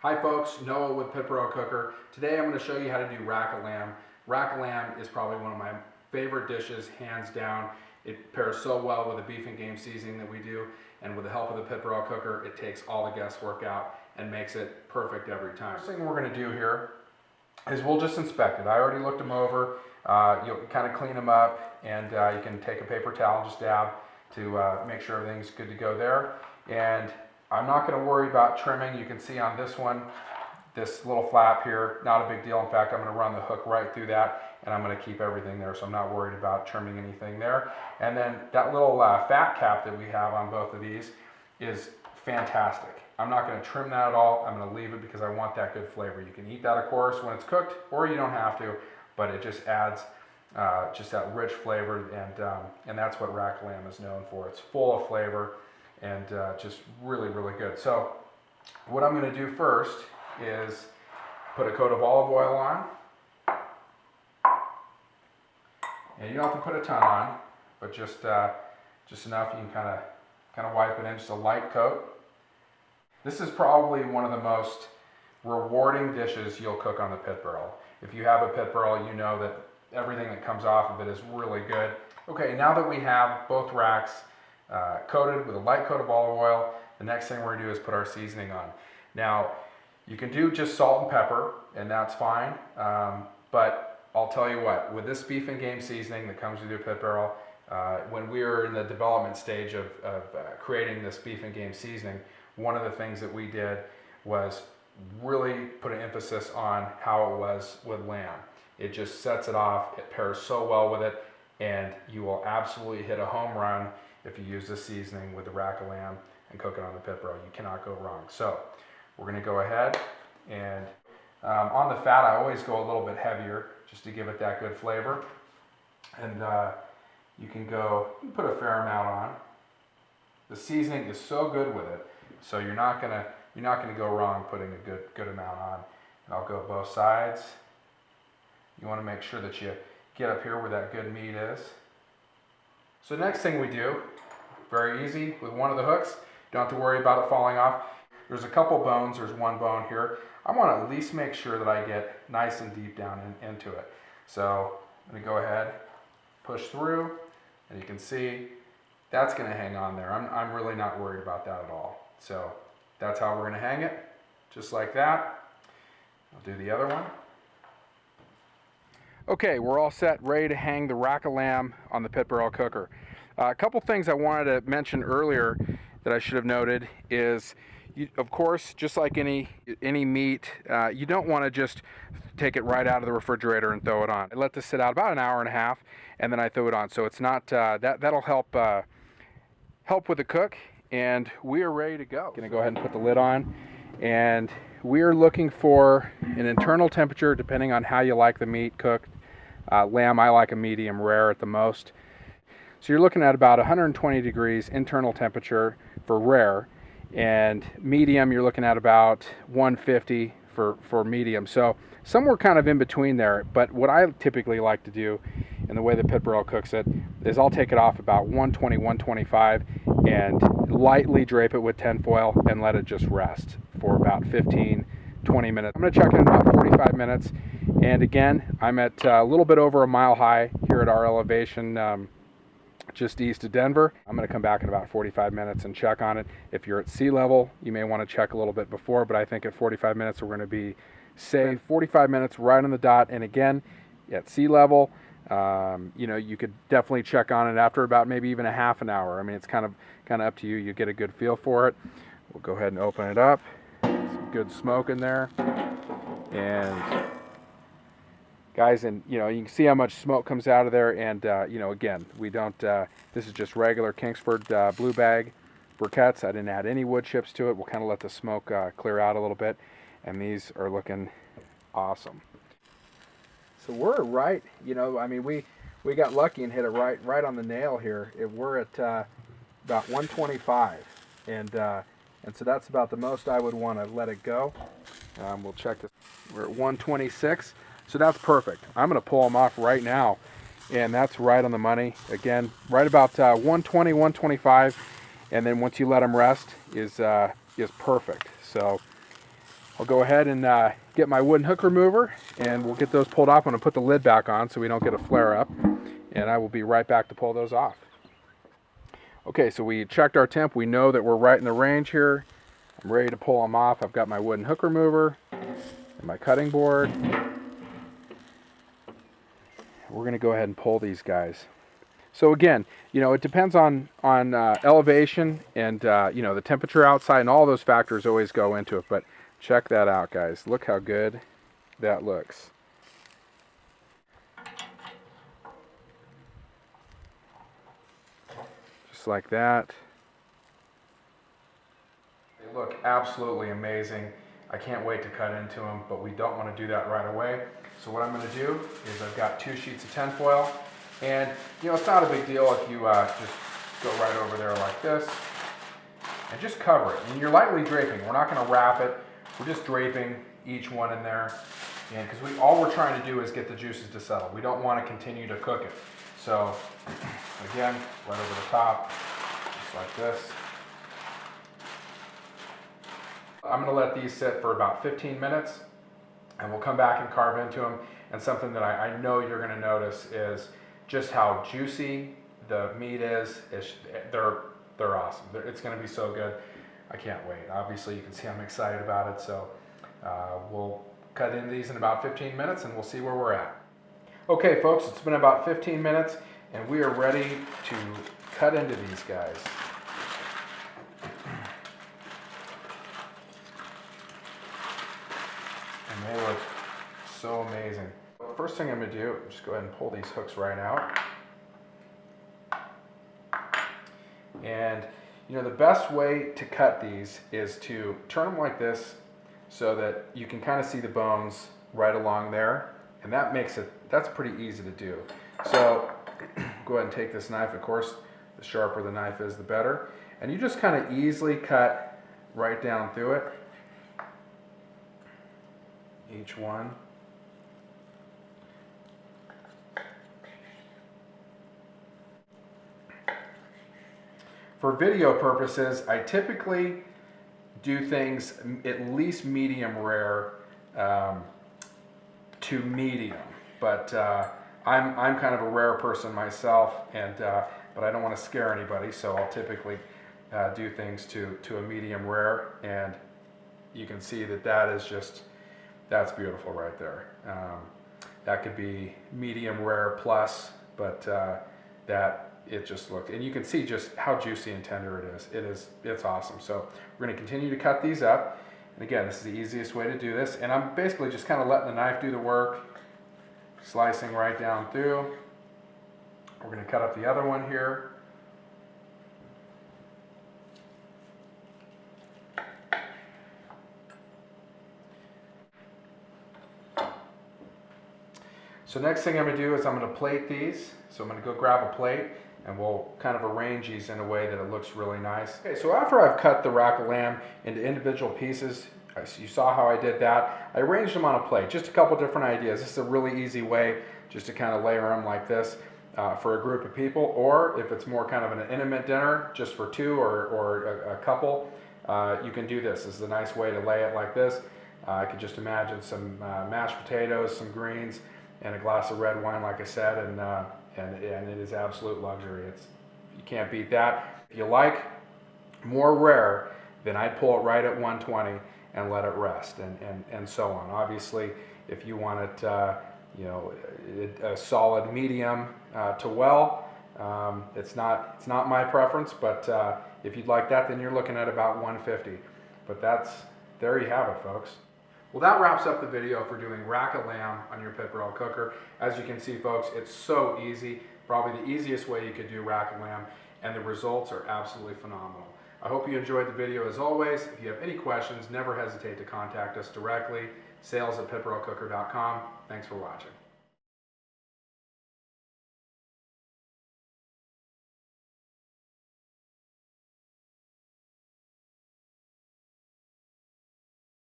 Hi folks, Noah with Pit Bro Cooker. Today I'm going to show you how to do rack of lamb. Rack of lamb is probably one of my favorite dishes, hands down. It pairs so well with the beef and game seasoning that we do, and with the help of the Pit Bro Cooker, it takes all the guesswork out and makes it perfect every time. First thing we're going to do here is we'll just inspect it. I already looked them over. You'll kind of clean them up, and you can take a paper towel and just dab to make sure everything's good to go there. And I'm not going to worry about trimming. You can see on this one, this little flap here, not a big deal. In fact, I'm going to run the hook right through that, and I'm going to keep everything there, so I'm not worried about trimming anything there. And then that little fat cap that we have on both of these is fantastic. I'm not going to trim that at all. I'm going to leave it because I want that good flavor. You can eat that, of course, when it's cooked, or you don't have to, but it just adds just that rich flavor, and that's what rack lamb is known for. It's full of flavor and just really, really good. So what I'm going to do first is put a coat of olive oil on. And you don't have to put a ton on, but just enough. You can kind of wipe it in, just a light coat. This is probably one of the most rewarding dishes you'll cook on the pit barrel. If you have a pit barrel, you know that everything that comes off of it is really good. Okay, now that we have both racks coated with a light coat of olive oil, the next thing we're going to do is put our seasoning on. Now, you can do just salt and pepper, and that's fine, but I'll tell you what, with this beef and game seasoning that comes with your pit barrel, when we were in the development stage of creating this beef and game seasoning, one of the things that we did was really put an emphasis on how it was with lamb. It just sets it off, it pairs so well with it, and you will absolutely hit a home run if you use this seasoning with the rack of lamb and cook it on the pit barrel. You cannot go wrong. So we're going to go ahead and on the fat, I always go a little bit heavier just to give it that good flavor. And you can put a fair amount on. The seasoning is so good with it, so you're not gonna go wrong putting a good amount on. And I'll go both sides. You want to make sure that you get up here where that good meat is. So next thing we do, very easy, with one of the hooks, don't have to worry about it falling off. There's a couple bones, there's one bone here. I want to at least make sure that I get nice and deep down into it. So I'm going to go ahead, push through, and you can see that's going to hang on there. I'm really not worried about that at all. So that's how we're going to hang it, just like that. I'll do the other one. Okay, we're all set, ready to hang the rack of lamb on the pit barrel cooker. A couple things I wanted to mention earlier that I should have noted is, of course, just like any meat, you don't want to just take it right out of the refrigerator and throw it on. I let this sit out about an hour and a half, and then I throw it on. So it's not that'll help with the cook, and we are ready to go. Gonna go ahead and put the lid on, and we are looking for an internal temperature depending on how you like the meat cooked. Lamb, I like a medium rare at the most. So you're looking at about 120 degrees internal temperature for rare, and medium you're looking at about 150 for medium. So somewhere kind of in between there. But what I typically like to do, and the way the pit barrel cooks it, is I'll take it off about 120, 125 and lightly drape it with tinfoil and let it just rest for about 15, 20 minutes. I'm going to check in about 45 minutes. And again, I'm at a little bit over a mile high here at our elevation, just east of Denver. I'm going to come back in about 45 minutes and check on it. If you're at sea level, you may want to check a little bit before, but I think at 45 minutes we're going to be safe. 45 minutes right on the dot. And again, at sea level, you could definitely check on it after about maybe even a half an hour. I mean, it's kind of up to you. You get a good feel for it. We'll go ahead and open it up. Some good smoke in there. And guys, and you can see how much smoke comes out of there, and again, we don't this is just regular Kingsford blue bag briquettes. I didn't add any wood chips to it. We'll kind of let the smoke clear out a little bit, and these are looking awesome. So we're right, I mean, we got lucky and hit it right on the nail here. We're at about 125, and so that's about the most I would want to let it go. We'll check this. We're at 126. So that's perfect. I'm going to pull them off right now, and that's right on the money. Again, right about 120, 125, and then once you let them rest is perfect. So I'll go ahead and get my wooden hook remover, and we'll get those pulled off. I'm going to put the lid back on so we don't get a flare up, and I will be right back to pull those off. Okay, so we checked our temp. We know that we're right in the range here. I'm ready to pull them off. I've got my wooden hook remover and my cutting board. We're going to go ahead and pull these guys. So again, it depends on elevation and the temperature outside, and all those factors always go into it. But check that out, guys. Look how good that looks. Just like that. They look absolutely amazing. I can't wait to cut into them, but we don't want to do that right away. So what I'm going to do is I've got 2 sheets of tinfoil, and it's not a big deal if you just go right over there like this and just cover it. And you're lightly draping. We're not going to wrap it. We're just draping each one in there, and because all we're trying to do is get the juices to settle. We don't want to continue to cook it. So again, right over the top, just like this. I'm going to let these sit for about 15 minutes, and we'll come back and carve into them. And something that I know you're going to notice is just how juicy the meat is. They're awesome. It's going to be so good. I can't wait. Obviously, you can see I'm excited about it. So we'll cut into these in about 15 minutes, and we'll see where we're at. Okay, folks, it's been about 15 minutes, and we are ready to cut into these guys. And they look so amazing. First thing I'm going to do is just go ahead and pull these hooks right out. And the best way to cut these is to turn them like this so that you can kind of see the bones right along there. And that's pretty easy to do. So go ahead and take this knife. Of course, the sharper the knife is, the better. And you just kind of easily cut right down through it. Each one. For video purposes, I typically do things at least medium rare to medium, but I'm kind of a rare person myself, and but I don't want to scare anybody, so I'll typically do things to a medium rare, and you can see that's beautiful right there. That could be medium rare plus, but it just looked, and you can see just how juicy and tender it is. It's awesome. So we're going to continue to cut these up. And again, this is the easiest way to do this. And I'm basically just kind of letting the knife do the work, slicing right down through. We're going to cut up the other one here. So next thing I'm going to do is I'm going to plate these. So I'm going to go grab a plate, and we'll kind of arrange these in a way that it looks really nice. Okay, so after I've cut the rack of lamb into individual pieces, you saw how I did that. I arranged them on a plate. Just a couple different ideas. This is a really easy way just to kind of layer them like this for a group of people, or if it's more kind of an intimate dinner, just for 2 or a couple, you can do this. This is a nice way to lay it like this. I could just imagine some mashed potatoes, some greens, and a glass of red wine, like I said, and it is absolute luxury. You can't beat that. If you like more rare, then I'd pull it right at 120 and let it rest, and so on. Obviously, if you want it, a solid medium to well, it's not my preference, but if you'd like that, then you're looking at about 150. But there you have it, folks. Well, that wraps up the video for doing rack of lamb on your pit barrel cooker. As you can see, folks, it's so easy. Probably the easiest way you could do rack of lamb, and the results are absolutely phenomenal. I hope you enjoyed the video as always. If you have any questions, never hesitate to contact us directly. sales@pitbarrelcooker.com. Thanks for watching.